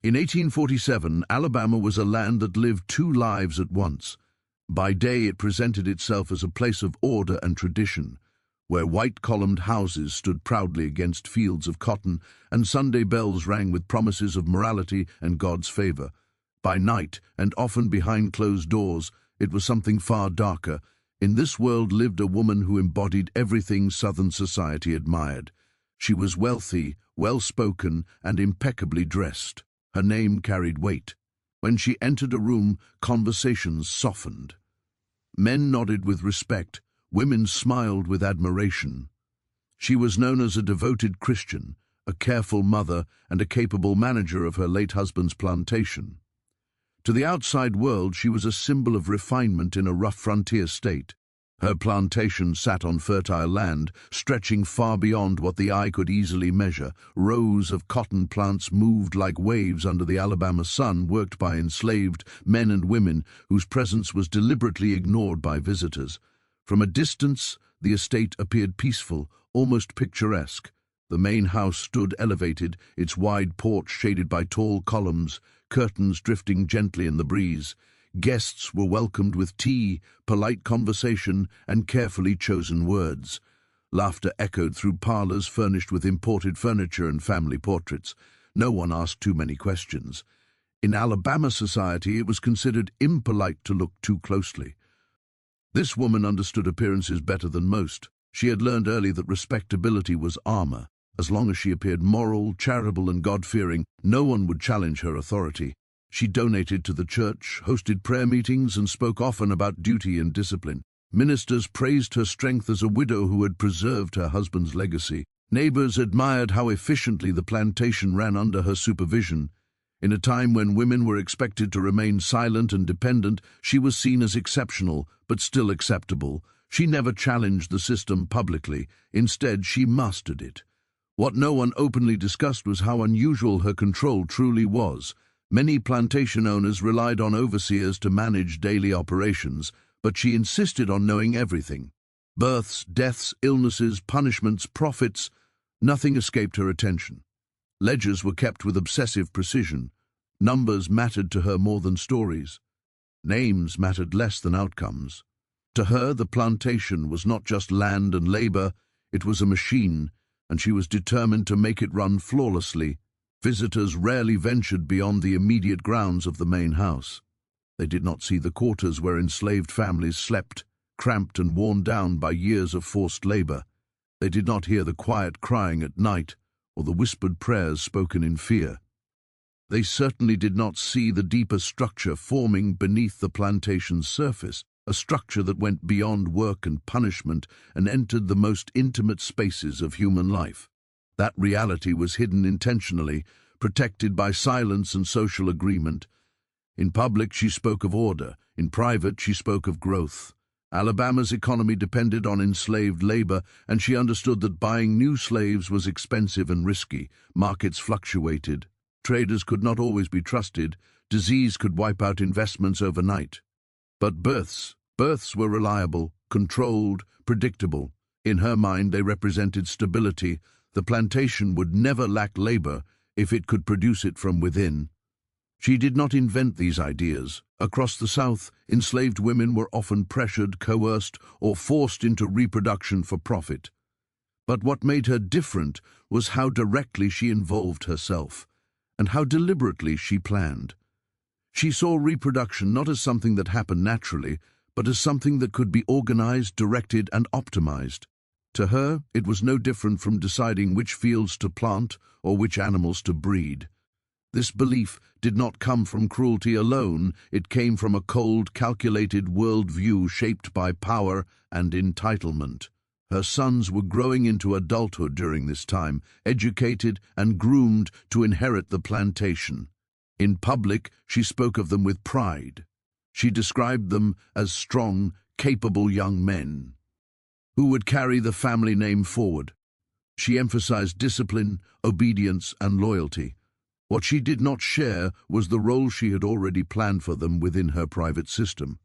In 1847, Alabama was a land that lived two lives at once. By day, it presented itself as a place of order and tradition, where white-columned houses stood proudly against fields of cotton, and Sunday bells rang with promises of morality and God's favor. By night, and often behind closed doors, it was something far darker. In this world lived a woman who embodied everything Southern society admired. She was wealthy, well-spoken, and impeccably dressed. Her name carried weight. When she entered a room, conversations softened. Men nodded with respect, women smiled with admiration. She was known as a devoted Christian, a careful mother, and a capable manager of her late husband's plantation. To the outside world, she was a symbol of refinement in a rough frontier state. Her plantation sat on fertile land, stretching far beyond what the eye could easily measure. Rows of cotton plants moved like waves under the Alabama sun, worked by enslaved men and women whose presence was deliberately ignored by visitors. From a distance, the estate appeared peaceful, almost picturesque. The main house stood elevated, its wide porch shaded by tall columns, curtains drifting gently in the breeze. Guests were welcomed with tea, polite conversation, and carefully chosen words. Laughter echoed through parlors furnished with imported furniture and family portraits. No one asked too many questions. In Alabama society, it was considered impolite to look too closely. This woman understood appearances better than most. She had learned early that respectability was armor. As long as she appeared moral, charitable, and God-fearing, no one would challenge her authority. She donated to the church, hosted prayer meetings, and spoke often about duty and discipline. Ministers praised her strength as a widow who had preserved her husband's legacy. Neighbors admired how efficiently the plantation ran under her supervision. In a time when women were expected to remain silent and dependent, she was seen as exceptional, but still acceptable. She never challenged the system publicly. Instead, she mastered it. What no one openly discussed was how unusual her control truly was. Many plantation owners relied on overseers to manage daily operations, but she insisted on knowing everything. Births, deaths, illnesses, punishments, profits, nothing escaped her attention. Ledgers were kept with obsessive precision. Numbers mattered to her more than stories. Names mattered less than outcomes. To her, the plantation was not just land and labor, it was a machine, and she was determined to make it run flawlessly. Visitors rarely ventured beyond the immediate grounds of the main house. They did not see the quarters where enslaved families slept, cramped and worn down by years of forced labor. They did not hear the quiet crying at night or the whispered prayers spoken in fear. They certainly did not see the deeper structure forming beneath the plantation's surface, a structure that went beyond work and punishment and entered the most intimate spaces of human life. That reality was hidden intentionally, protected by silence and social agreement. In public, she spoke of order. In private, she spoke of growth. Alabama's economy depended on enslaved labor, and she understood that buying new slaves was expensive and risky. Markets fluctuated. Traders could not always be trusted. Disease could wipe out investments overnight. But births were reliable, controlled, predictable. In her mind, they represented stability. The plantation would never lack labor if it could produce it from within. She did not invent these ideas. Across the South, enslaved women were often pressured, coerced, or forced into reproduction for profit. But what made her different was how directly she involved herself, and how deliberately she planned. She saw reproduction not as something that happened naturally, but as something that could be organized, directed, and optimized. To her, it was no different from deciding which fields to plant or which animals to breed. This belief did not come from cruelty alone, it came from a cold, calculated worldview shaped by power and entitlement. Her sons were growing into adulthood during this time, educated and groomed to inherit the plantation. In public, she spoke of them with pride. She described them as strong, capable young men who would carry the family name forward. She emphasized discipline, obedience, and loyalty. What she did not share was the role she had already planned for them within her private system.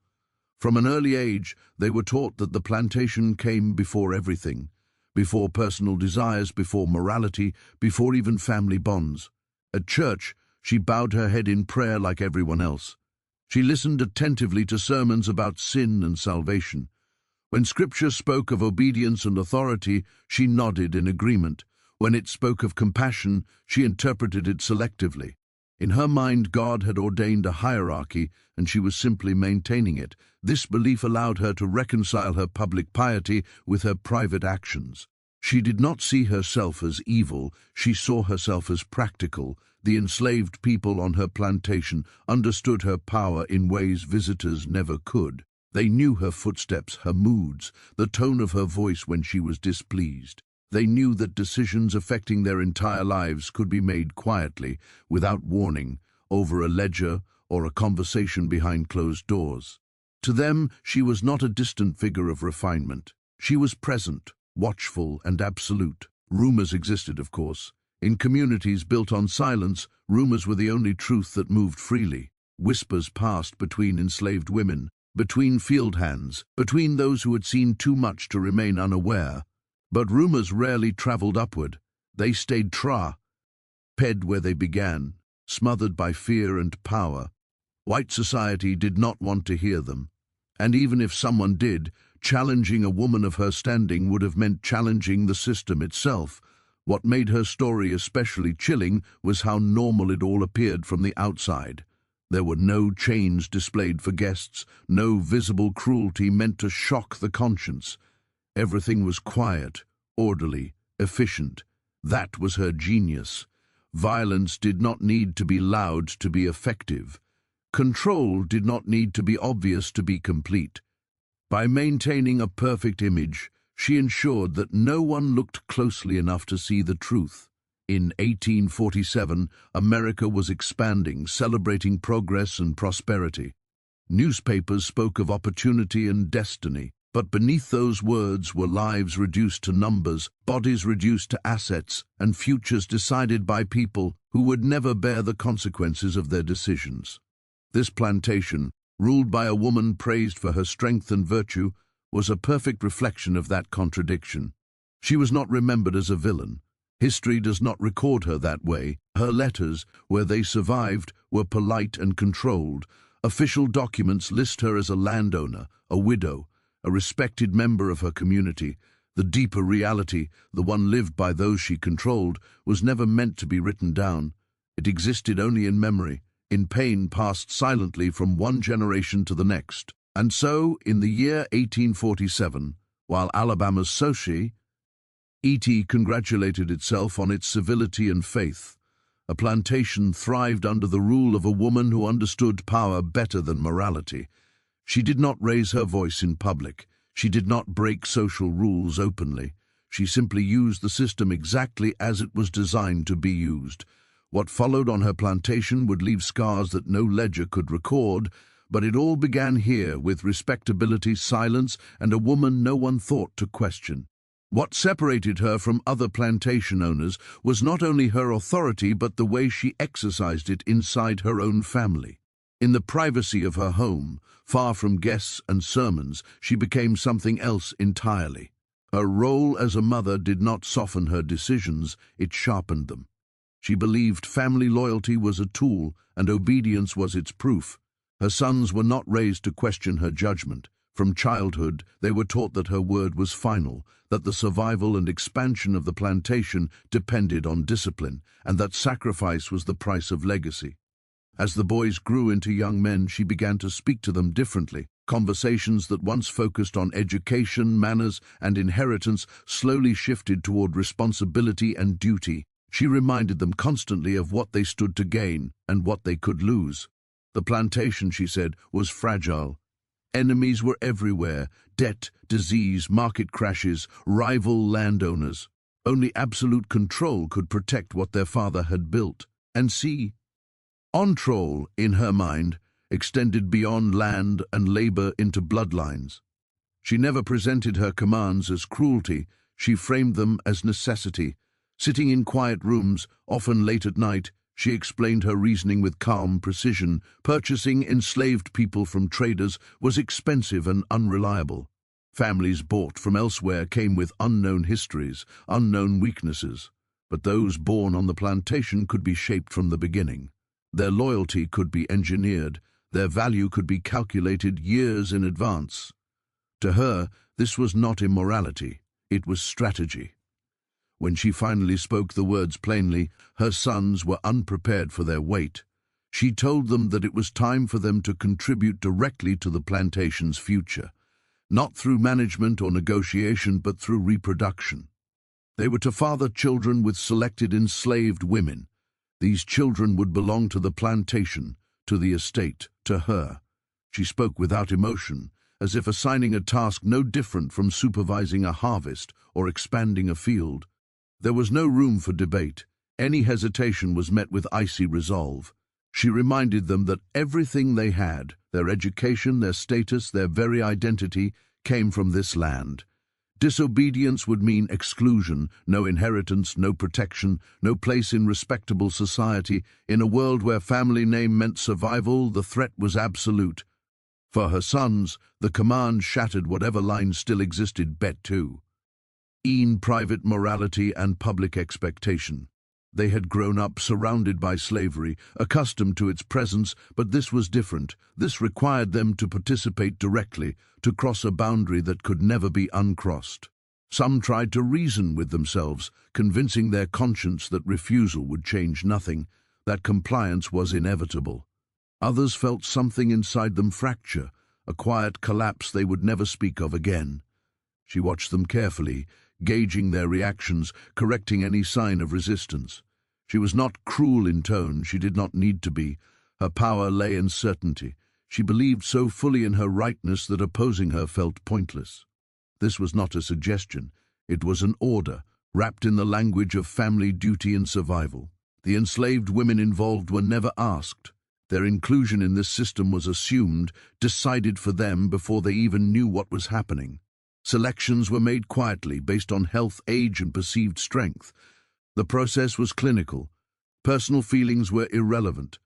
From an early age, they were taught that the plantation came before everything, before personal desires, before morality, before even family bonds. At church, She bowed her head in prayer like everyone else. She listened attentively to sermons about sin and salvation. When Scripture spoke of obedience and authority, she nodded in agreement. When it spoke of compassion, she interpreted it selectively. In her mind, God had ordained a hierarchy, and she was simply maintaining it. This belief allowed her to reconcile her public piety with her private actions. She did not see herself as evil, she saw herself as practical. The enslaved people on her plantation understood her power in ways visitors never could. They knew her footsteps, her moods, the tone of her voice when she was displeased. They knew that decisions affecting their entire lives could be made quietly, without warning, over a ledger or a conversation behind closed doors. To them, she was not a distant figure of refinement. She was present, watchful, and absolute. Rumors existed, of course. In communities built on silence, rumors were the only truth that moved freely. Whispers passed between enslaved women, between field hands, between those who had seen too much to remain unaware. But rumors rarely traveled upward. They stayed ped where they began, smothered by fear and power. White society did not want to hear them. And even if someone did, challenging a woman of her standing would have meant challenging the system itself. What made her story especially chilling was how normal it all appeared from the outside. There were no chains displayed for guests, no visible cruelty meant to shock the conscience. Everything was quiet, orderly, efficient. That was her genius. Violence did not need to be loud to be effective. Control did not need to be obvious to be complete. By maintaining a perfect image, she ensured that no one looked closely enough to see the truth. In 1847, America was expanding, celebrating progress and prosperity. Newspapers spoke of opportunity and destiny, but beneath those words were lives reduced to numbers, bodies reduced to assets, and futures decided by people who would never bear the consequences of their decisions. This plantation, ruled by a woman praised for her strength and virtue, was a perfect reflection of that contradiction. She was not remembered as a villain. History does not record her that way. Her letters, where they survived, were polite and controlled. Official documents list her as a landowner, a widow, a respected member of her community. The deeper reality, the one lived by those she controlled, was never meant to be written down. It existed only in memory, in pain passed silently from one generation to the next. And so, in the year 1847, while Alabama's Sochi, E.T. congratulated itself on its civility and faith. A plantation thrived under the rule of a woman who understood power better than morality. She did not raise her voice in public. She did not break social rules openly. She simply used the system exactly as it was designed to be used. What followed on her plantation would leave scars that no ledger could record, but it all began here with respectability, silence, and a woman no one thought to question. What separated her from other plantation owners was not only her authority but the way she exercised it inside her own family. In the privacy of her home, far from guests and sermons, she became something else entirely. Her role as a mother did not soften her decisions, it sharpened them. She believed family loyalty was a tool and obedience was its proof. Her sons were not raised to question her judgment. From childhood, they were taught that her word was final, that the survival and expansion of the plantation depended on discipline, and that sacrifice was the price of legacy. As the boys grew into young men, she began to speak to them differently. Conversations that once focused on education, manners, and inheritance slowly shifted toward responsibility and duty. She reminded them constantly of what they stood to gain and what they could lose. The plantation, she said, was fragile. Enemies were everywhere: debt, disease, market crashes, rival landowners. Only absolute control could protect what their father had built. And see, control, in her mind, extended beyond land and labor into bloodlines. She never presented her commands as cruelty, she framed them as necessity. Sitting in quiet rooms, often late at night, she explained her reasoning with calm precision. Purchasing enslaved people from traders was expensive and unreliable. Families bought from elsewhere came with unknown histories, unknown weaknesses, but those born on the plantation could be shaped from the beginning. Their loyalty could be engineered, their value could be calculated years in advance. To her, this was not immorality, it was strategy. When she finally spoke the words plainly, her sons were unprepared for their weight. She told them that it was time for them to contribute directly to the plantation's future, not through management or negotiation, but through reproduction. They were to father children with selected enslaved women. These children would belong to the plantation, to the estate, to her. She spoke without emotion, as if assigning a task no different from supervising a harvest or expanding a field. There was no room for debate. Any hesitation was met with icy resolve. She reminded them that everything they had, their education, their status, their very identity, came from this land. Disobedience would mean exclusion, no inheritance, no protection, no place in respectable society. In a world where family name meant survival, the threat was absolute. For her sons, the command shattered whatever lines still existed bet to. Private morality and public expectation. They had grown up surrounded by slavery, accustomed to its presence, but this was different. This required them to participate directly, to cross a boundary that could never be uncrossed. Some tried to reason with themselves, convincing their conscience that refusal would change nothing, that compliance was inevitable. Others felt something inside them fracture, a quiet collapse they would never speak of again. She watched them carefully, gauging their reactions, correcting any sign of resistance. She was not cruel in tone, she did not need to be. Her power lay in certainty. She believed so fully in her rightness that opposing her felt pointless. This was not a suggestion, it was an order, wrapped in the language of family duty and survival. The enslaved women involved were never asked. Their inclusion in this system was assumed, decided for them before they even knew what was happening. Selections were made quietly, based on health, age, and perceived strength. The process was clinical. Personal feelings were irrelevant.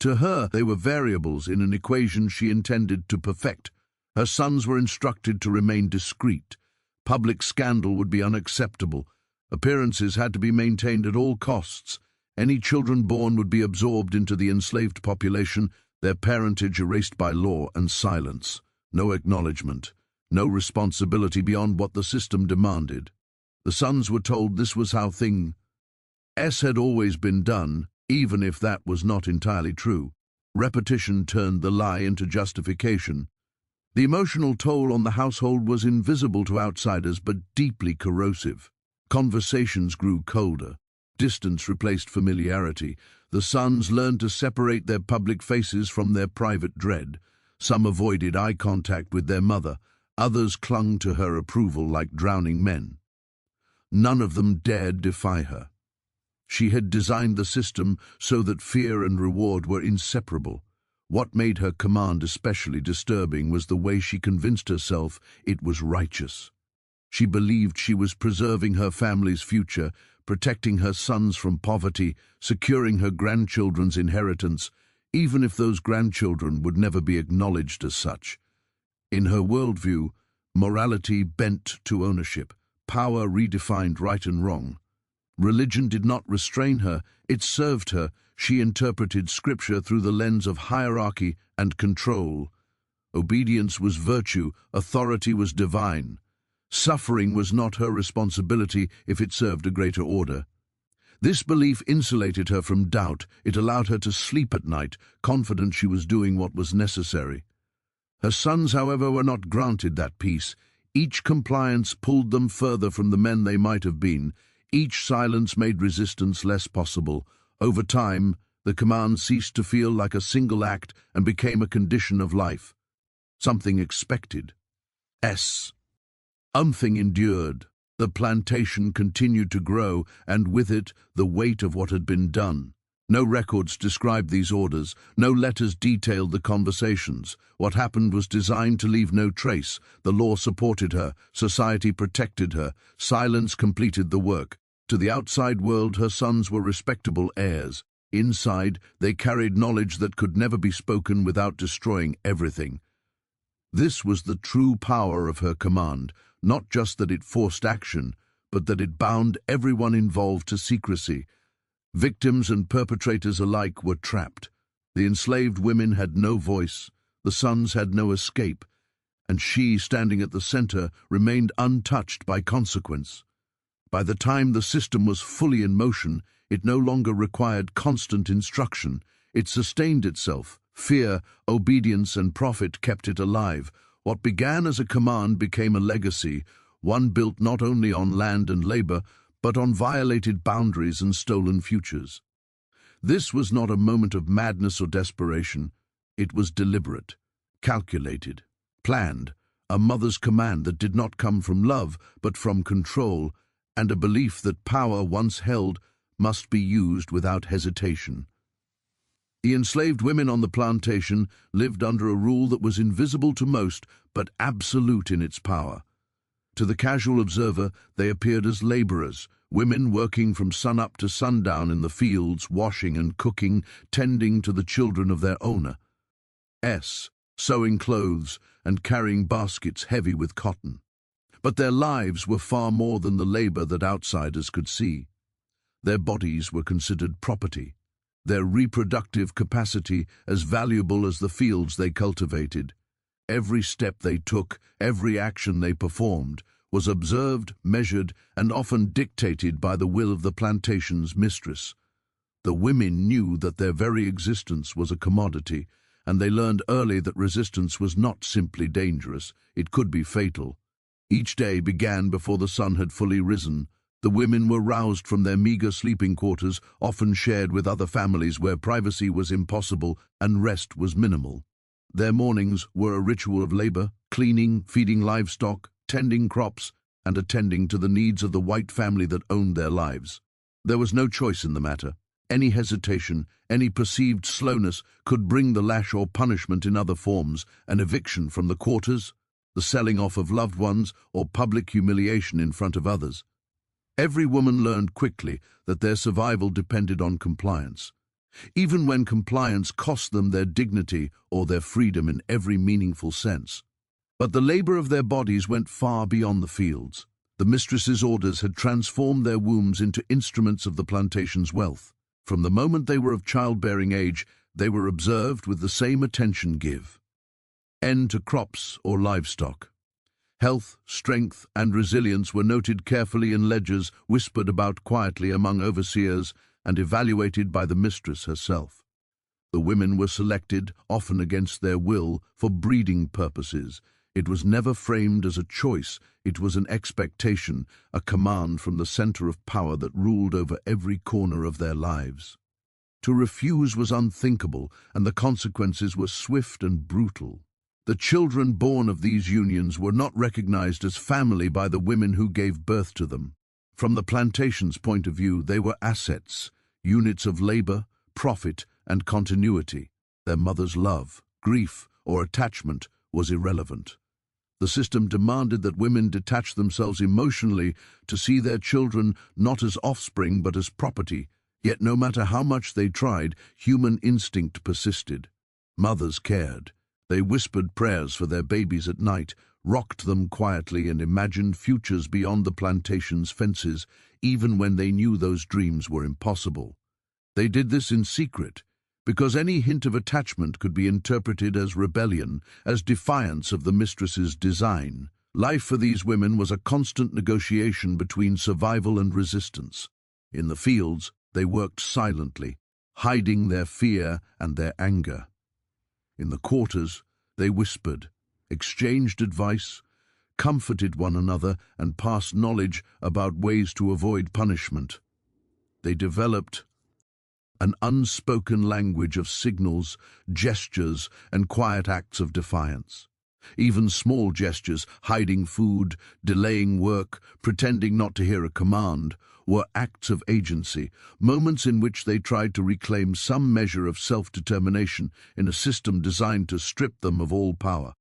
To her, they were variables in an equation she intended to perfect. Her sons were instructed to remain discreet. Public scandal would be unacceptable. Appearances had to be maintained at all costs. Any children born would be absorbed into the enslaved population, their parentage erased by law and silence. No acknowledgement. No responsibility beyond what the system demanded. The sons were told this was how things had always been done, even if that was not entirely true. Repetition turned the lie into justification. The emotional toll on the household was invisible to outsiders but deeply corrosive. Conversations grew colder. Distance replaced familiarity. The sons learned to separate their public faces from their private dread. Some avoided eye contact with their mother. Others clung to her approval like drowning men. None of them dared defy her. She had designed the system so that fear and reward were inseparable. What made her command especially disturbing was the way she convinced herself it was righteous. She believed she was preserving her family's future, protecting her sons from poverty, securing her grandchildren's inheritance, even if those grandchildren would never be acknowledged as such. In her worldview, morality bent to ownership, power redefined right and wrong. Religion did not restrain her, it served her. She interpreted scripture through the lens of hierarchy and control. Obedience was virtue, authority was divine. Suffering was not her responsibility if it served a greater order. This belief insulated her from doubt. It allowed her to sleep at night, confident she was doing what was necessary. Her sons, however, were not granted that peace. Each compliance pulled them further from the men they might have been. Each silence made resistance less possible. Over time, the command ceased to feel like a single act and became a condition of life. Something expected. Something endured. The plantation continued to grow, and with it, the weight of what had been done. No records described these orders, no letters detailed the conversations. What happened was designed to leave no trace. The law supported her, society protected her, silence completed the work. To the outside world, her sons were respectable heirs. Inside, they carried knowledge that could never be spoken without destroying everything. This was the true power of her command, not just that it forced action, but that it bound everyone involved to secrecy. Victims and perpetrators alike were trapped. The enslaved women had no voice, the sons had no escape, and she, standing at the center, remained untouched by consequence. By the time the system was fully in motion, it no longer required constant instruction. It sustained itself. Fear, obedience, and profit kept it alive. What began as a command became a legacy, one built not only on land and labor, but on violated boundaries and stolen futures. This was not a moment of madness or desperation. It was deliberate, calculated, planned, a mother's command that did not come from love, but from control, and a belief that power once held must be used without hesitation. The enslaved women on the plantation lived under a rule that was invisible to most, but absolute in its power. To the casual observer, they appeared as laborers, women working from sunup to sundown in the fields, washing and cooking, tending to the children of their owner. Sewing clothes and carrying baskets heavy with cotton. But their lives were far more than the labor that outsiders could see. Their bodies were considered property, their reproductive capacity as valuable as the fields they cultivated. Every step they took, every action they performed, was observed, measured, and often dictated by the will of the plantation's mistress. The women knew that their very existence was a commodity, and they learned early that resistance was not simply dangerous, it could be fatal. Each day began before the sun had fully risen. The women were roused from their meager sleeping quarters, often shared with other families where privacy was impossible and rest was minimal. Their mornings were a ritual of labor, cleaning, feeding livestock, tending crops, and attending to the needs of the white family that owned their lives. There was no choice in the matter. Any hesitation, any perceived slowness could bring the lash or punishment in other forms, an eviction from the quarters, the selling off of loved ones, or public humiliation in front of others. Every woman learned quickly that their survival depended on compliance, even when compliance cost them their dignity or their freedom in every meaningful sense. But the labor of their bodies went far beyond the fields. The mistress's orders had transformed their wombs into instruments of the plantation's wealth. From the moment they were of childbearing age, they were observed with the same attention to crops or livestock. Health, strength, and resilience were noted carefully in ledgers, whispered about quietly among overseers, and evaluated by the mistress herself. The women were selected, often against their will, for breeding purposes. It was never framed as a choice, it was an expectation, a command from the center of power that ruled over every corner of their lives. To refuse was unthinkable, and the consequences were swift and brutal. The children born of these unions were not recognized as family by the women who gave birth to them. From the plantation's point of view, they were assets, units of labor, profit, and continuity. Their mother's love, grief, or attachment was irrelevant. The system demanded that women detach themselves emotionally to see their children not as offspring but as property, yet no matter how much they tried, human instinct persisted. Mothers cared. They whispered prayers for their babies at night, rocked them quietly, and imagined futures beyond the plantation's fences, even when they knew those dreams were impossible. They did this in secret, because any hint of attachment could be interpreted as rebellion, as defiance of the mistress's design. Life for these women was a constant negotiation between survival and resistance. In the fields, they worked silently, hiding their fear and their anger. In the quarters, they whispered, exchanged advice, comforted one another, and passed knowledge about ways to avoid punishment. They developed an unspoken language of signals, gestures, and quiet acts of defiance. Even small gestures, hiding food, delaying work, pretending not to hear a command, were acts of agency, moments in which they tried to reclaim some measure of self-determination in a system designed to strip them of all power.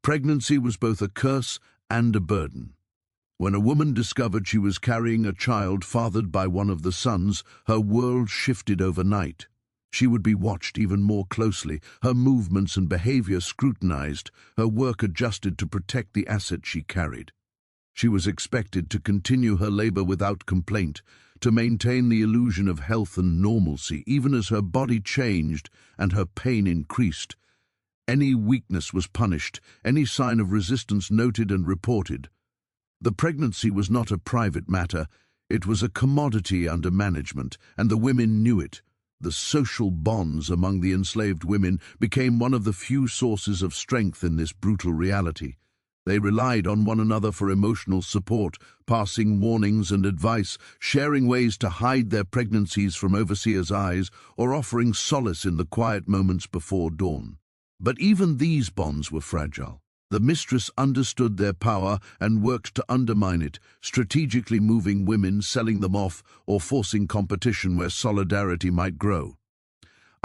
Pregnancy was both a curse and a burden. When a woman discovered she was carrying a child fathered by one of the sons, her world shifted overnight. She would be watched even more closely, her movements and behavior scrutinized, her work adjusted to protect the asset she carried. She was expected to continue her labor without complaint, to maintain the illusion of health and normalcy, even as her body changed and her pain increased. Any weakness was punished, any sign of resistance noted and reported. The pregnancy was not a private matter, it was a commodity under management, and the women knew it. The social bonds among the enslaved women became one of the few sources of strength in this brutal reality. They relied on one another for emotional support, passing warnings and advice, sharing ways to hide their pregnancies from overseers' eyes, or offering solace in the quiet moments before dawn. But even these bonds were fragile. The mistress understood their power and worked to undermine it, strategically moving women, selling them off, or forcing competition where solidarity might grow.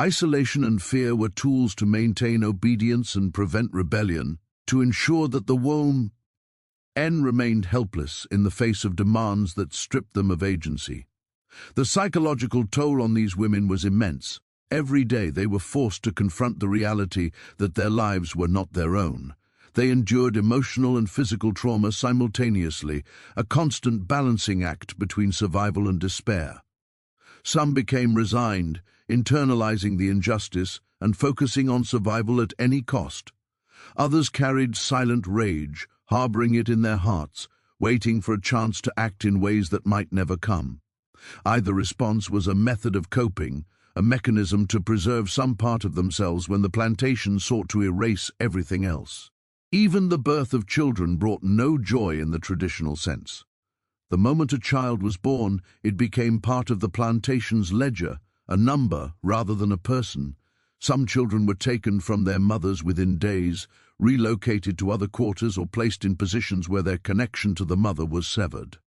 Isolation and fear were tools to maintain obedience and prevent rebellion, to ensure that the women remained helpless in the face of demands that stripped them of agency. The psychological toll on these women was immense. Every day they were forced to confront the reality that their lives were not their own. They endured emotional and physical trauma simultaneously, a constant balancing act between survival and despair. Some became resigned, internalizing the injustice and focusing on survival at any cost. Others carried silent rage, harboring it in their hearts, waiting for a chance to act in ways that might never come. Either response was a method of coping, a mechanism to preserve some part of themselves when the plantation sought to erase everything else. Even the birth of children brought no joy in the traditional sense. The moment a child was born, it became part of the plantation's ledger, a number rather than a person. Some children were taken from their mothers within days, relocated to other quarters or placed in positions where their connection to the mother was severed.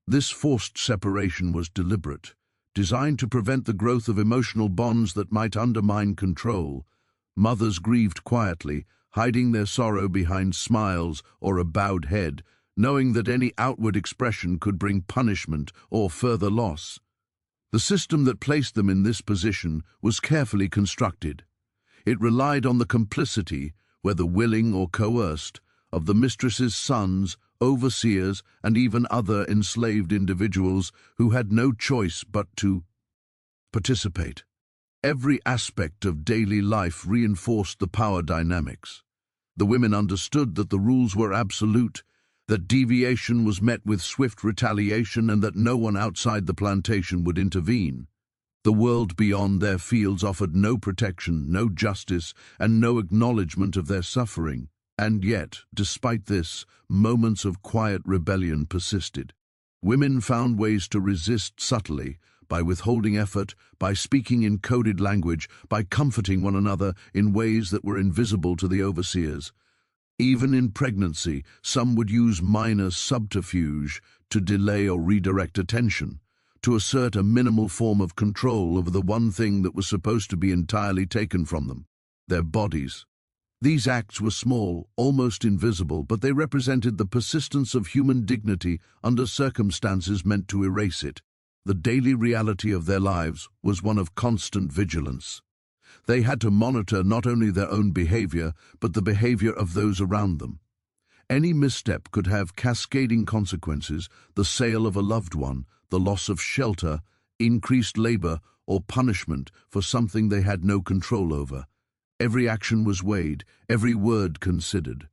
This forced separation was deliberate, designed to prevent the growth of emotional bonds that might undermine control. Mothers grieved quietly, hiding their sorrow behind smiles or a bowed head, knowing that any outward expression could bring punishment or further loss. The system that placed them in this position was carefully constructed. It relied on the complicity, whether willing or coerced, of the mistress's sons, overseers, and even other enslaved individuals who had no choice but to participate. Every aspect of daily life reinforced the power dynamics. The women understood that the rules were absolute, that deviation was met with swift retaliation, and that no one outside the plantation would intervene. The world beyond their fields offered no protection, no justice, and no acknowledgement of their suffering. And yet, despite this, moments of quiet rebellion persisted. Women found ways to resist subtly, by withholding effort, by speaking in coded language, by comforting one another in ways that were invisible to the overseers. Even in pregnancy, some would use minor subterfuge to delay or redirect attention, to assert a minimal form of control over the one thing that was supposed to be entirely taken from them, their bodies. These acts were small, almost invisible, but they represented the persistence of human dignity under circumstances meant to erase it. The daily reality of their lives was one of constant vigilance. They had to monitor not only their own behavior, but the behavior of those around them. Any misstep could have cascading consequences: the sale of a loved one, the loss of shelter, increased labor, or punishment for something they had no control over. Every action was weighed, every word considered.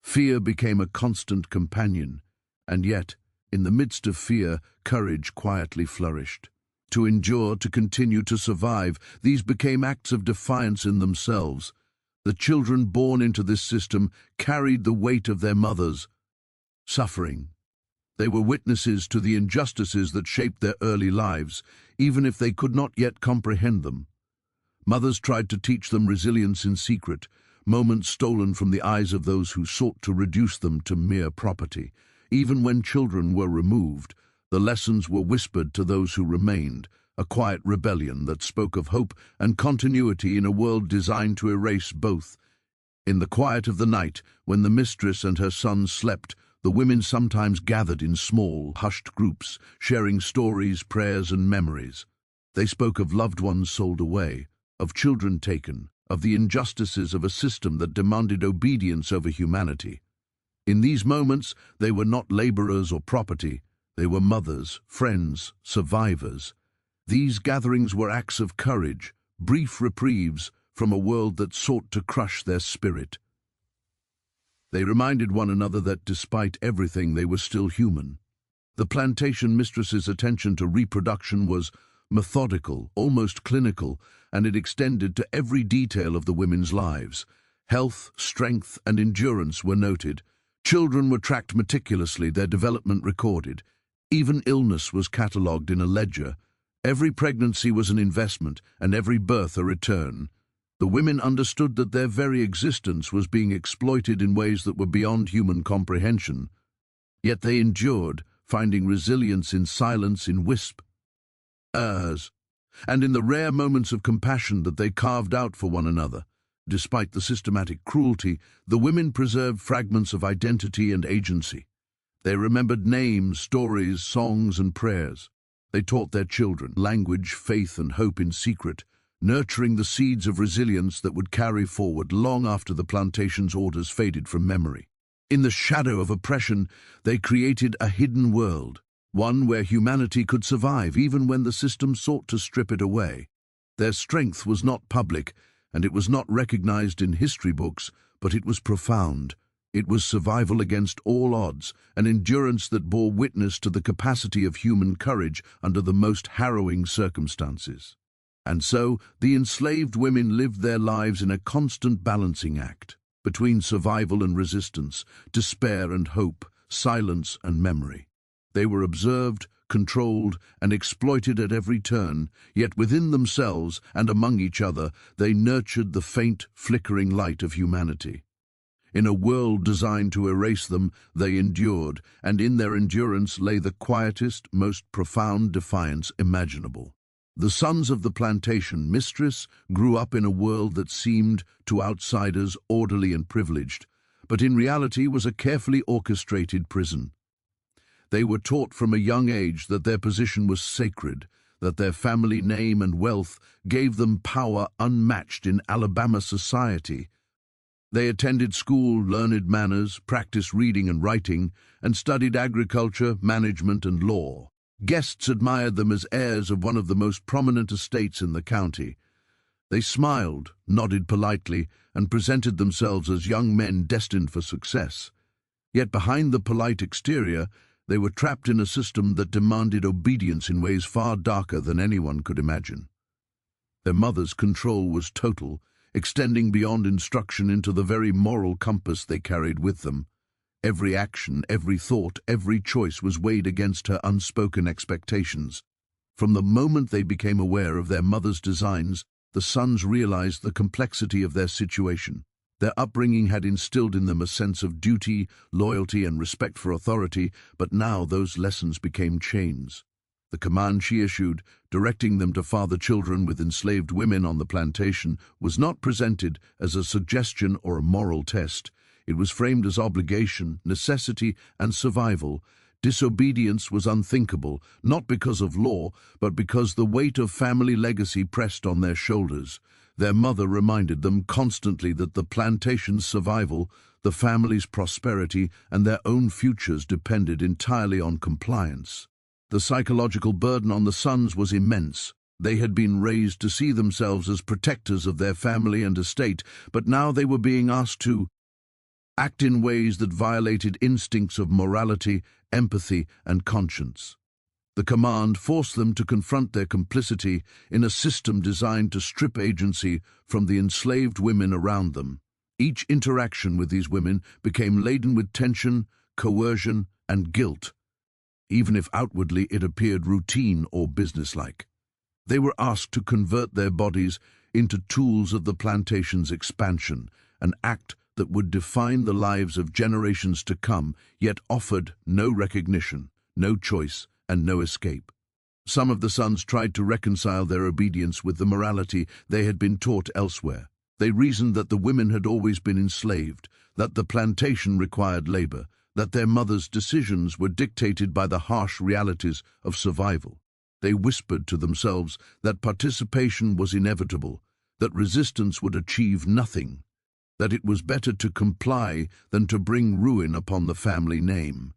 Fear became a constant companion, and yet, in the midst of fear, courage quietly flourished. To endure, to continue to survive, these became acts of defiance in themselves. The children born into this system carried the weight of their mothers' suffering. They were witnesses to the injustices that shaped their early lives, even if they could not yet comprehend them. Mothers tried to teach them resilience in secret, moments stolen from the eyes of those who sought to reduce them to mere property. Even when children were removed, the lessons were whispered to those who remained, a quiet rebellion that spoke of hope and continuity in a world designed to erase both. In the quiet of the night, when the mistress and her sons slept, the women sometimes gathered in small, hushed groups, sharing stories, prayers, and memories. They spoke of loved ones sold away, of children taken, of the injustices of a system that demanded obedience over humanity. In these moments, they were not laborers or property. They were mothers, friends, survivors. These gatherings were acts of courage, brief reprieves from a world that sought to crush their spirit. They reminded one another that despite everything, they were still human. The plantation mistress's attention to reproduction was methodical, almost clinical, and it extended to every detail of the women's lives. Health, strength, and endurance were noted. Children were tracked meticulously, their development recorded. Even illness was catalogued in a ledger. Every pregnancy was an investment, and every birth a return. The women understood that their very existence was being exploited in ways that were beyond human comprehension. Yet they endured, finding resilience in silence, in whispers, and in the rare moments of compassion that they carved out for one another. Despite the systematic cruelty, the women preserved fragments of identity and agency. They remembered names, stories, songs, and prayers. They taught their children language, faith, and hope in secret, nurturing the seeds of resilience that would carry forward long after the plantation's orders faded from memory. In the shadow of oppression, they created a hidden world, one where humanity could survive even when the system sought to strip it away. Their strength was not public, and it was not recognized in history books, but it was profound. It was survival against all odds, an endurance that bore witness to the capacity of human courage under the most harrowing circumstances. And so, the enslaved women lived their lives in a constant balancing act, between survival and resistance, despair and hope, silence and memory. They were observed, controlled, and exploited at every turn, yet within themselves and among each other they nurtured the faint, flickering light of humanity. In a world designed to erase them, they endured, and in their endurance lay the quietest, most profound defiance imaginable. The sons of the plantation mistress grew up in a world that seemed, to outsiders, orderly and privileged, but in reality was a carefully orchestrated prison. They were taught from a young age that their position was sacred, that their family name and wealth gave them power unmatched in Alabama society. They attended school, learned manners, practiced reading and writing, and studied agriculture, management, and law. Guests admired them as heirs of one of the most prominent estates in the county. They smiled, nodded politely, and presented themselves as young men destined for success. Yet behind the polite exterior, they were trapped in a system that demanded obedience in ways far darker than anyone could imagine. Their mother's control was total, extending beyond instruction into the very moral compass they carried with them. Every action, every thought, every choice was weighed against her unspoken expectations. From the moment they became aware of their mother's designs, the sons realized the complexity of their situation. Their upbringing had instilled in them a sense of duty, loyalty, and respect for authority, but now those lessons became chains. The command she issued, directing them to father children with enslaved women on the plantation, was not presented as a suggestion or a moral test. It was framed as obligation, necessity, and survival. Disobedience was unthinkable, not because of law, but because the weight of family legacy pressed on their shoulders. Their mother reminded them constantly that the plantation's survival, the family's prosperity, and their own futures depended entirely on compliance. The psychological burden on the sons was immense. They had been raised to see themselves as protectors of their family and estate, but now they were being asked to act in ways that violated instincts of morality, empathy, and conscience. The command forced them to confront their complicity in a system designed to strip agency from the enslaved women around them. Each interaction with these women became laden with tension, coercion, and guilt, even if outwardly it appeared routine or businesslike. They were asked to convert their bodies into tools of the plantation's expansion, an act that would define the lives of generations to come, yet offered no recognition, no choice, and no escape. Some of the sons tried to reconcile their obedience with the morality they had been taught elsewhere. They reasoned that the women had always been enslaved, that the plantation required labor, that their mothers' decisions were dictated by the harsh realities of survival. They whispered to themselves that participation was inevitable, that resistance would achieve nothing, that it was better to comply than to bring ruin upon the family name.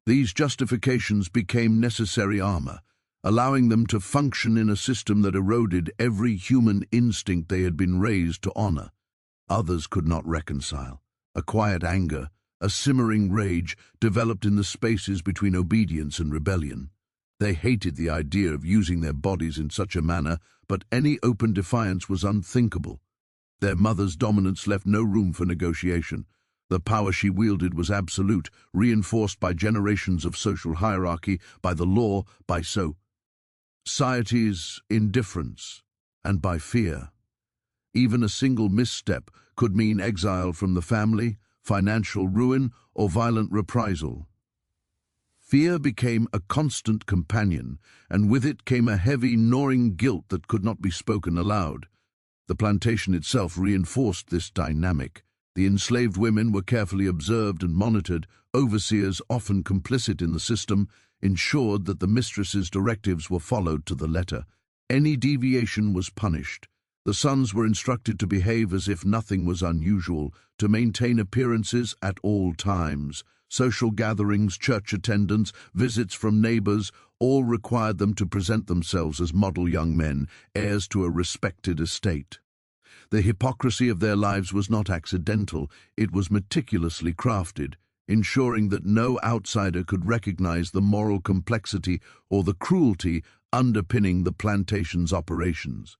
These justifications became necessary armor, allowing them to function in a system that eroded every human instinct they had been raised to honor. Others could not reconcile. A quiet anger, a simmering rage, developed in the spaces between obedience and rebellion. They hated the idea of using their bodies in such a manner, but any open defiance was unthinkable. Their mother's dominance left no room for negotiation. The power she wielded was absolute, reinforced by generations of social hierarchy, by the law, by society's indifference, and by fear. Even a single misstep could mean exile from the family, financial ruin, or violent reprisal. Fear became a constant companion, and with it came a heavy, gnawing guilt that could not be spoken aloud. The plantation itself reinforced this dynamic. The enslaved women were carefully observed and monitored. Overseers, often complicit in the system, ensured that the mistress's directives were followed to the letter. Any deviation was punished. The sons were instructed to behave as if nothing was unusual, to maintain appearances at all times. Social gatherings, church attendance, visits from neighbors, all required them to present themselves as model young men, heirs to a respected estate. The hypocrisy of their lives was not accidental, it was meticulously crafted, ensuring that no outsider could recognize the moral complexity or the cruelty underpinning the plantation's operations.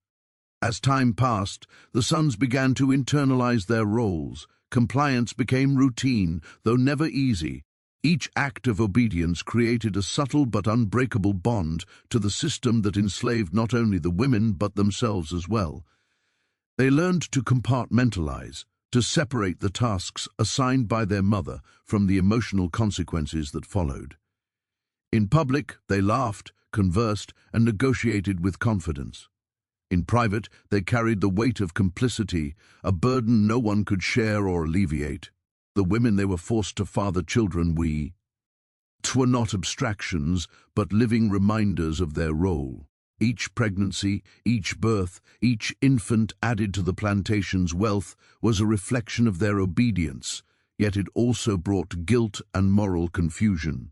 As time passed, the sons began to internalize their roles. Compliance became routine, though never easy. Each act of obedience created a subtle but unbreakable bond to the system that enslaved not only the women but themselves as well. They learned to compartmentalize, to separate the tasks assigned by their mother from the emotional consequences that followed. In public, they laughed, conversed, and negotiated with confidence. In private, they carried the weight of complicity, a burden no one could share or alleviate. The women they were forced to father children were not abstractions, but living reminders of their role. Each pregnancy, each birth, each infant added to the plantation's wealth was a reflection of their obedience, yet it also brought guilt and moral confusion.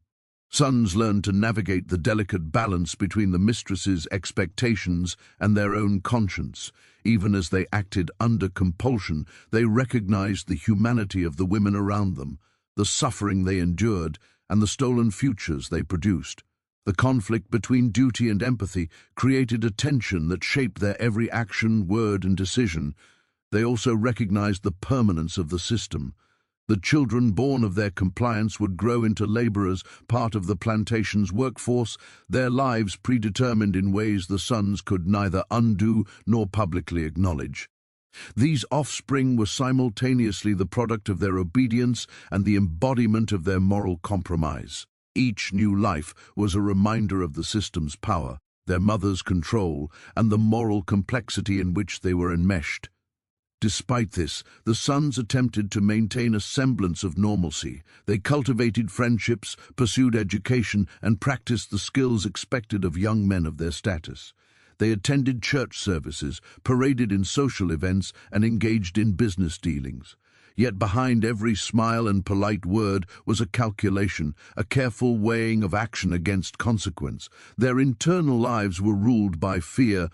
Sons learned to navigate the delicate balance between the mistress's expectations and their own conscience. Even as they acted under compulsion, they recognized the humanity of the women around them, the suffering they endured, and the stolen futures they produced. The conflict between duty and empathy created a tension that shaped their every action, word, and decision. They also recognized the permanence of the system. The children born of their compliance would grow into laborers, part of the plantation's workforce, their lives predetermined in ways the sons could neither undo nor publicly acknowledge. These offspring were simultaneously the product of their obedience and the embodiment of their moral compromise. Each new life was a reminder of the system's power, their mother's control, and the moral complexity in which they were enmeshed. Despite this, the sons attempted to maintain a semblance of normalcy. They cultivated friendships, pursued education, and practiced the skills expected of young men of their status. They attended church services, paraded in social events, and engaged in business dealings. Yet behind every smile and polite word was a calculation, a careful weighing of action against consequence. Their internal lives were ruled by fear,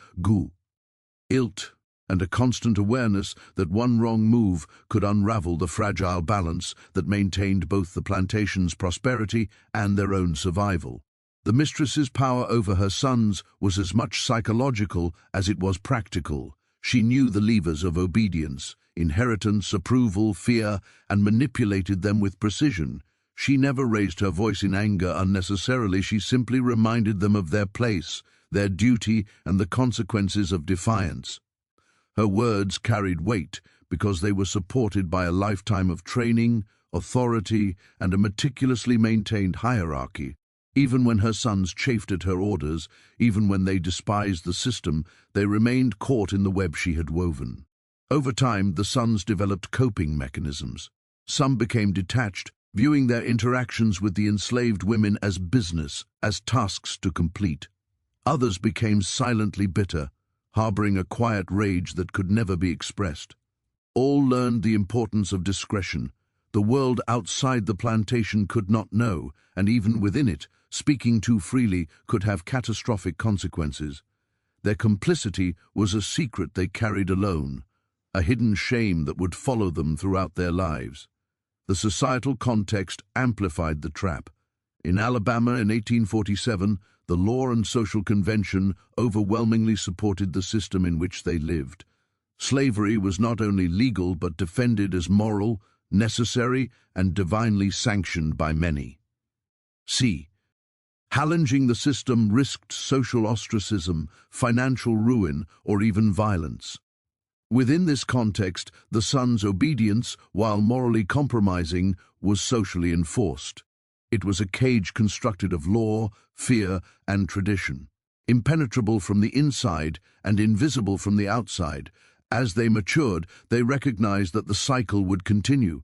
guilt, and a constant awareness that one wrong move could unravel the fragile balance that maintained both the plantation's prosperity and their own survival. The mistress's power over her sons was as much psychological as it was practical. She knew the levers of obedience, inheritance, approval, fear, and manipulated them with precision. She never raised her voice in anger unnecessarily. She simply reminded them of their place, their duty, and the consequences of defiance. Her words carried weight because they were supported by a lifetime of training, authority, and a meticulously maintained hierarchy. Even when her sons chafed at her orders, even when they despised the system, they remained caught in the web she had woven. Over time, the sons developed coping mechanisms. Some became detached, viewing their interactions with the enslaved women as business, as tasks to complete. Others became silently bitter, harboring a quiet rage that could never be expressed. All learned the importance of discretion, the world outside the plantation could not know, and even within it, speaking too freely could have catastrophic consequences. Their complicity was a secret they carried alone, a hidden shame that would follow them throughout their lives. The societal context amplified the trap. In Alabama in 1847, the law and social convention overwhelmingly supported the system in which they lived. Slavery was not only legal but defended as moral, necessary, and divinely sanctioned by many. C. Challenging the system risked social ostracism, financial ruin, or even violence. Within this context, the son's obedience, while morally compromising, was socially enforced. It was a cage constructed of law, fear, and tradition, impenetrable from the inside and invisible from the outside. As they matured, they recognized that the cycle would continue.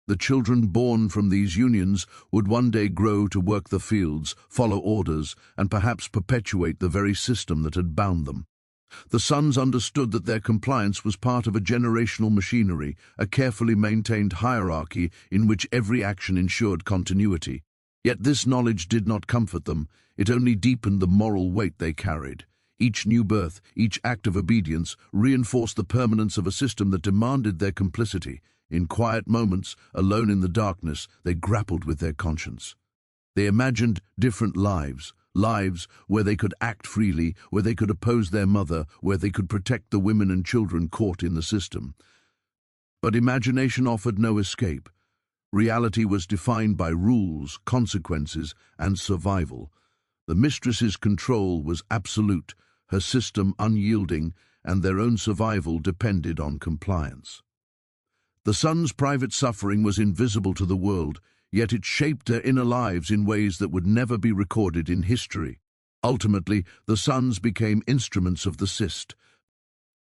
The children born from these unions would one day grow to work the fields, follow orders, and perhaps perpetuate the very system that had bound them. The sons understood that their compliance was part of a generational machinery, a carefully maintained hierarchy in which every action ensured continuity. Yet this knowledge did not comfort them, it only deepened the moral weight they carried. Each new birth, each act of obedience, reinforced the permanence of a system that demanded their complicity. In quiet moments, alone in the darkness, they grappled with their conscience. They imagined different lives where they could act freely, where they could oppose their mother, where they could protect the women and children caught in the system. But imagination offered no escape. Reality was defined by rules, consequences, and survival. The mistress's control was absolute, her system unyielding, and their own survival depended on compliance. The sons' private suffering was invisible to the world, yet it shaped their inner lives in ways that would never be recorded in history. Ultimately, the sons became instruments of the system.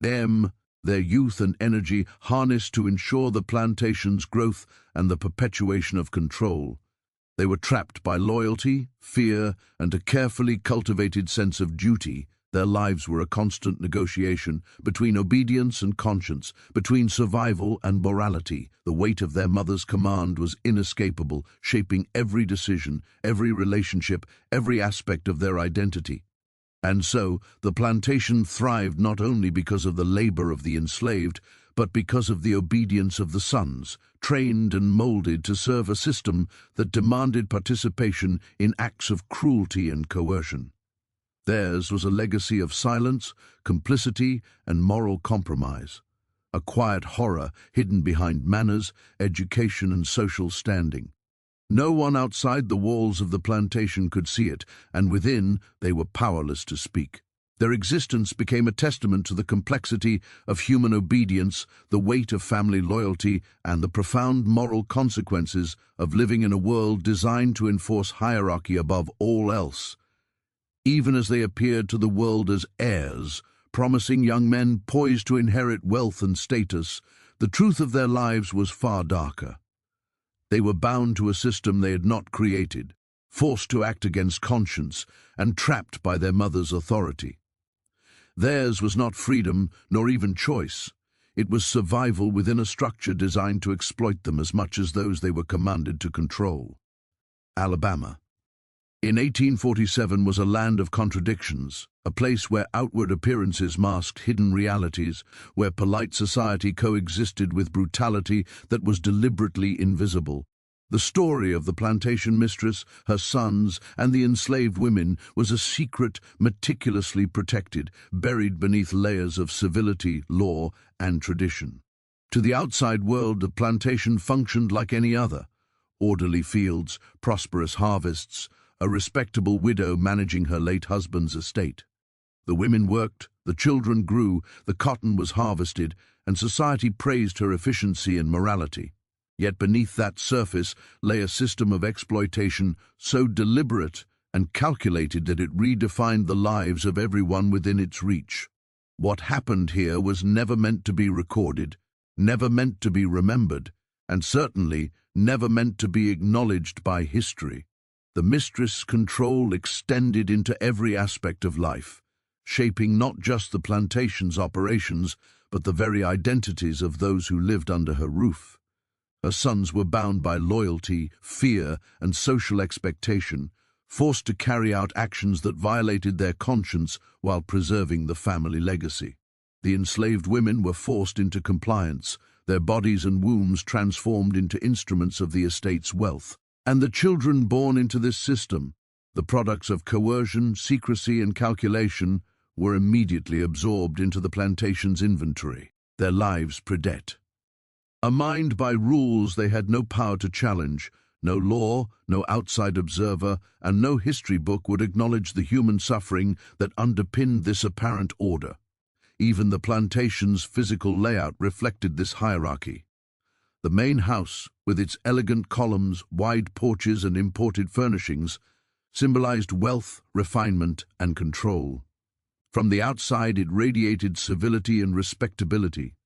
Their youth and energy harnessed to ensure the plantation's growth and the perpetuation of control. They were trapped by loyalty, fear, and a carefully cultivated sense of duty. Their lives were a constant negotiation between obedience and conscience, between survival and morality. The weight of their mother's command was inescapable, shaping every decision, every relationship, every aspect of their identity. And so, the plantation thrived not only because of the labor of the enslaved, but because of the obedience of the sons, trained and molded to serve a system that demanded participation in acts of cruelty and coercion. Theirs was a legacy of silence, complicity, and moral compromise, a quiet horror hidden behind manners, education, and social standing. No one outside the walls of the plantation could see it, and within they were powerless to speak. Their existence became a testament to the complexity of human obedience, the weight of family loyalty, and the profound moral consequences of living in a world designed to enforce hierarchy above all else. Even as they appeared to the world as heirs, promising young men poised to inherit wealth and status, the truth of their lives was far darker. They were bound to a system they had not created, forced to act against conscience, and trapped by their mother's authority. Theirs was not freedom, nor even choice. It was survival within a structure designed to exploit them as much as those they were commanded to control. Alabama. In 1847 was a land of contradictions, a place where outward appearances masked hidden realities, where polite society coexisted with brutality that was deliberately invisible. The story of the plantation mistress, her sons, and the enslaved women was a secret meticulously protected, buried beneath layers of civility, law, and tradition. To the outside world, the plantation functioned like any other. Orderly fields, prosperous harvests, a respectable widow managing her late husband's estate. The women worked, the children grew, the cotton was harvested, and society praised her efficiency and morality. Yet beneath that surface lay a system of exploitation so deliberate and calculated that it redefined the lives of everyone within its reach. What happened here was never meant to be recorded, never meant to be remembered, and certainly never meant to be acknowledged by history. The mistress' control extended into every aspect of life, shaping not just the plantation's operations, but the very identities of those who lived under her roof. Her sons were bound by loyalty, fear, and social expectation, forced to carry out actions that violated their conscience while preserving the family legacy. The enslaved women were forced into compliance, their bodies and wombs transformed into instruments of the estate's wealth. And the children born into this system, the products of coercion, secrecy, and calculation, were immediately absorbed into the plantation's inventory, their lives per debt. Mined by rules they had no power to challenge, no law, no outside observer, and no history book would acknowledge the human suffering that underpinned this apparent order. Even the plantation's physical layout reflected this hierarchy. The main house, with its elegant columns, wide porches, and imported furnishings, symbolized wealth, refinement, and control. From the outside it radiated civility and respectability.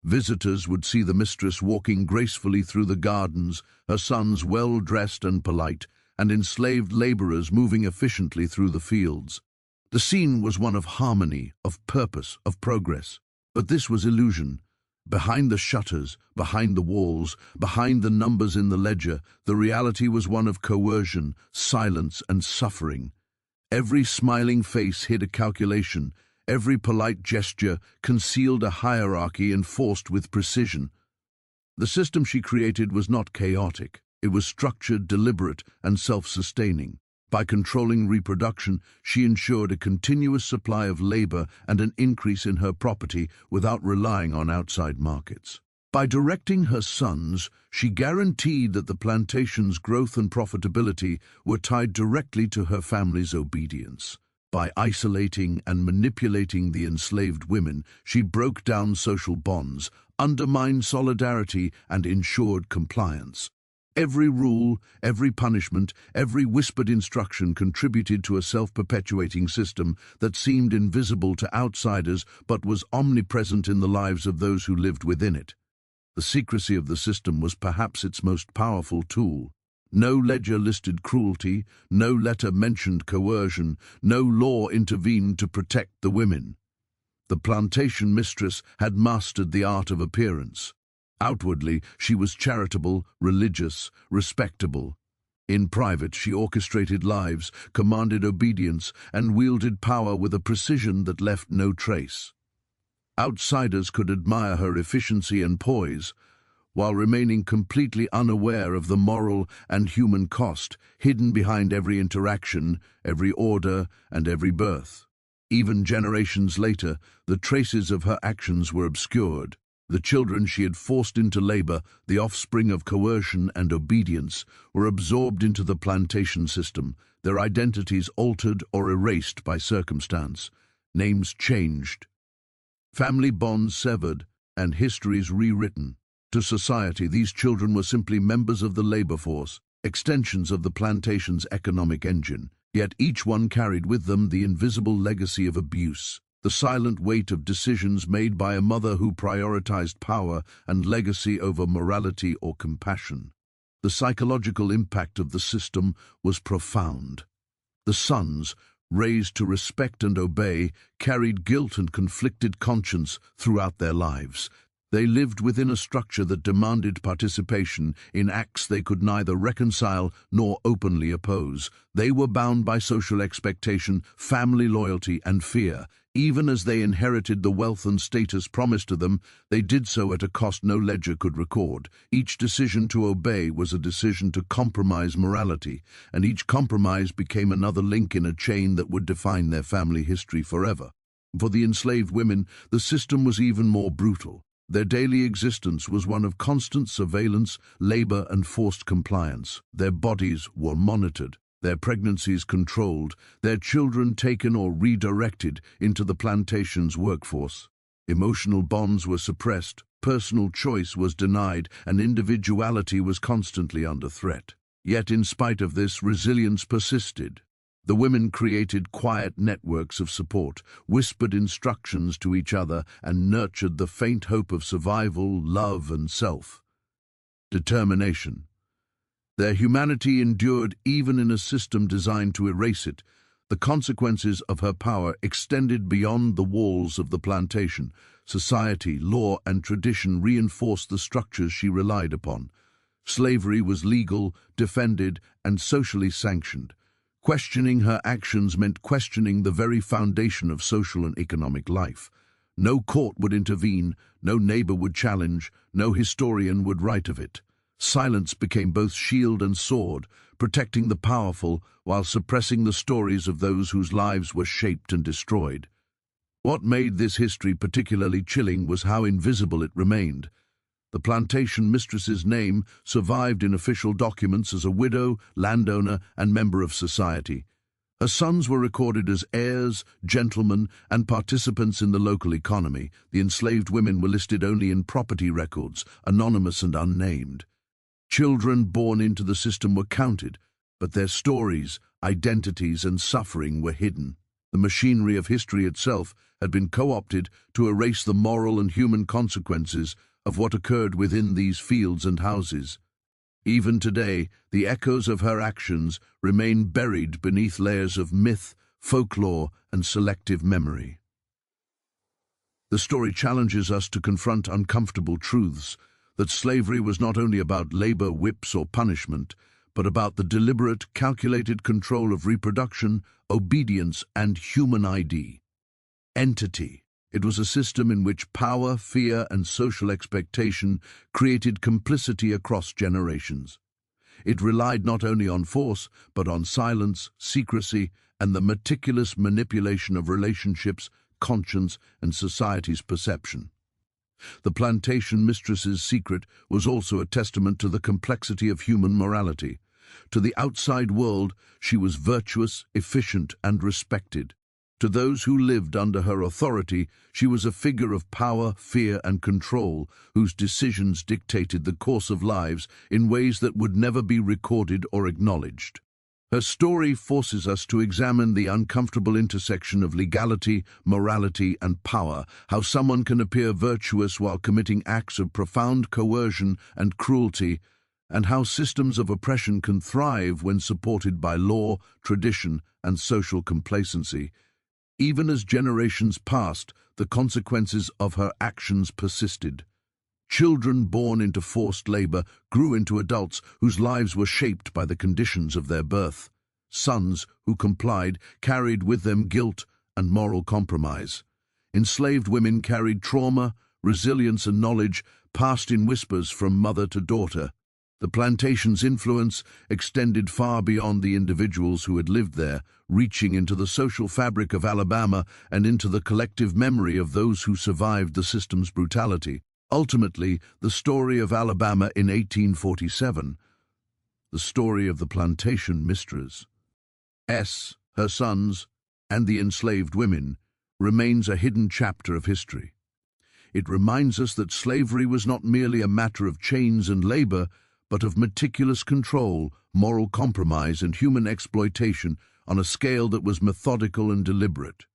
Visitors would see the mistress walking gracefully through the gardens, her sons well-dressed and polite, and enslaved laborers moving efficiently through the fields. The scene was one of harmony, of purpose, of progress. But this was illusion. Behind the shutters, behind the walls, behind the numbers in the ledger, the reality was one of coercion, silence, and suffering. Every smiling face hid a calculation. Every polite gesture concealed a hierarchy enforced with precision. The system she created was not chaotic. It was structured, deliberate, and self-sustaining. By controlling reproduction, she ensured a continuous supply of labor and an increase in her property without relying on outside markets. By directing her sons, she guaranteed that the plantation's growth and profitability were tied directly to her family's obedience. By isolating and manipulating the enslaved women, she broke down social bonds, undermined solidarity, and ensured compliance. Every rule, every punishment, every whispered instruction contributed to a self-perpetuating system that seemed invisible to outsiders but was omnipresent in the lives of those who lived within it. The secrecy of the system was perhaps its most powerful tool. No ledger listed cruelty, no letter mentioned coercion, no law intervened to protect the women. The plantation mistress had mastered the art of appearance. Outwardly, she was charitable, religious, respectable. In private, she orchestrated lives, commanded obedience, and wielded power with a precision that left no trace. Outsiders could admire her efficiency and poise, while remaining completely unaware of the moral and human cost hidden behind every interaction, every order, and every birth. Even generations later, the traces of her actions were obscured. The children she had forced into labor, the offspring of coercion and obedience, were absorbed into the plantation system, their identities altered or erased by circumstance, names changed, family bonds severed, and histories rewritten. To society, these children were simply members of the labor force, extensions of the plantation's economic engine, yet each one carried with them the invisible legacy of abuse, the silent weight of decisions made by a mother who prioritized power and legacy over morality or compassion. The psychological impact of the system was profound. The sons, raised to respect and obey, carried guilt and conflicted conscience throughout their lives. They lived within a structure that demanded participation in acts they could neither reconcile nor openly oppose. They were bound by social expectation, family loyalty, and fear. Even as they inherited the wealth and status promised to them, they did so at a cost no ledger could record. Each decision to obey was a decision to compromise morality, and each compromise became another link in a chain that would define their family history forever. For the enslaved women, the system was even more brutal. Their daily existence was one of constant surveillance, labor, and forced compliance. Their bodies were monitored, their pregnancies controlled, their children taken or redirected into the plantation's workforce. Emotional bonds were suppressed, personal choice was denied, and individuality was constantly under threat. Yet in spite of this, resilience persisted. The women created quiet networks of support, whispered instructions to each other, and nurtured the faint hope of survival, love, and self-determination. Their humanity endured even in a system designed to erase it. The consequences of her power extended beyond the walls of the plantation. Society, law, and tradition reinforced the structures she relied upon. Slavery was legal, defended, and socially sanctioned. Questioning her actions meant questioning the very foundation of social and economic life. No court would intervene, no neighbor would challenge, no historian would write of it. Silence became both shield and sword, protecting the powerful while suppressing the stories of those whose lives were shaped and destroyed. What made this history particularly chilling was how invisible it remained. The plantation mistress's name survived in official documents as a widow, landowner, and member of society. Her sons were recorded as heirs, gentlemen, and participants in the local economy. The enslaved women were listed only in property records, anonymous and unnamed. Children born into the system were counted, but their stories, identities, and suffering were hidden. The machinery of history itself had been co-opted to erase the moral and human consequences of what occurred within these fields and houses. Even today, the echoes of her actions remain buried beneath layers of myth, folklore, and selective memory. The story challenges us to confront uncomfortable truths, that slavery was not only about labor, whips, or punishment, but about the deliberate, calculated control of reproduction, obedience, and human entity. It was a system in which power, fear, and social expectation created complicity across generations. It relied not only on force, but on silence, secrecy, and the meticulous manipulation of relationships, conscience, and society's perception. The plantation mistress's secret was also a testament to the complexity of human morality. To the outside world, she was virtuous, efficient, and respected. To those who lived under her authority, she was a figure of power, fear, and control, whose decisions dictated the course of lives in ways that would never be recorded or acknowledged. Her story forces us to examine the uncomfortable intersection of legality, morality, and power, how someone can appear virtuous while committing acts of profound coercion and cruelty, and how systems of oppression can thrive when supported by law, tradition, and social complacency. Even as generations passed, the consequences of her actions persisted. Children born into forced labor grew into adults whose lives were shaped by the conditions of their birth. Sons who complied carried with them guilt and moral compromise. Enslaved women carried trauma, resilience, and knowledge passed in whispers from mother to daughter. The plantation's influence extended far beyond the individuals who had lived there, reaching into the social fabric of Alabama and into the collective memory of those who survived the system's brutality. Ultimately, the story of Alabama in 1847, the story of the plantation mistress, her sons, and the enslaved women, remains a hidden chapter of history. It reminds us that slavery was not merely a matter of chains and labor, but of meticulous control, moral compromise, and human exploitation on a scale that was methodical and deliberate.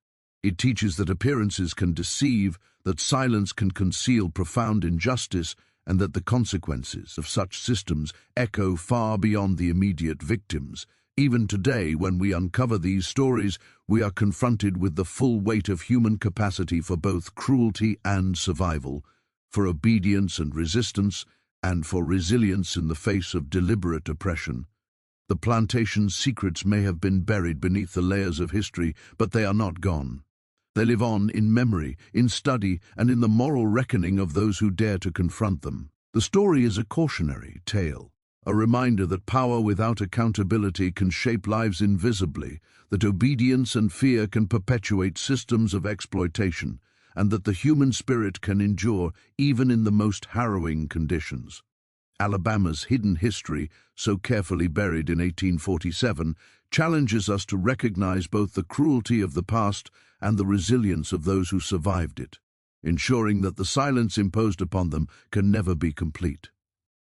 It teaches that appearances can deceive, that silence can conceal profound injustice, and that the consequences of such systems echo far beyond the immediate victims. Even today, when we uncover these stories, we are confronted with the full weight of human capacity for both cruelty and survival, for obedience and resistance, and for resilience in the face of deliberate oppression. The plantation's secrets may have been buried beneath the layers of history, but they are not gone. They live on in memory, in study, and in the moral reckoning of those who dare to confront them. The story is a cautionary tale, a reminder that power without accountability can shape lives invisibly, that obedience and fear can perpetuate systems of exploitation, and that the human spirit can endure even in the most harrowing conditions. Alabama's hidden history, so carefully buried in 1847, challenges us to recognize both the cruelty of the past and the resilience of those who survived it, ensuring that the silence imposed upon them can never be complete.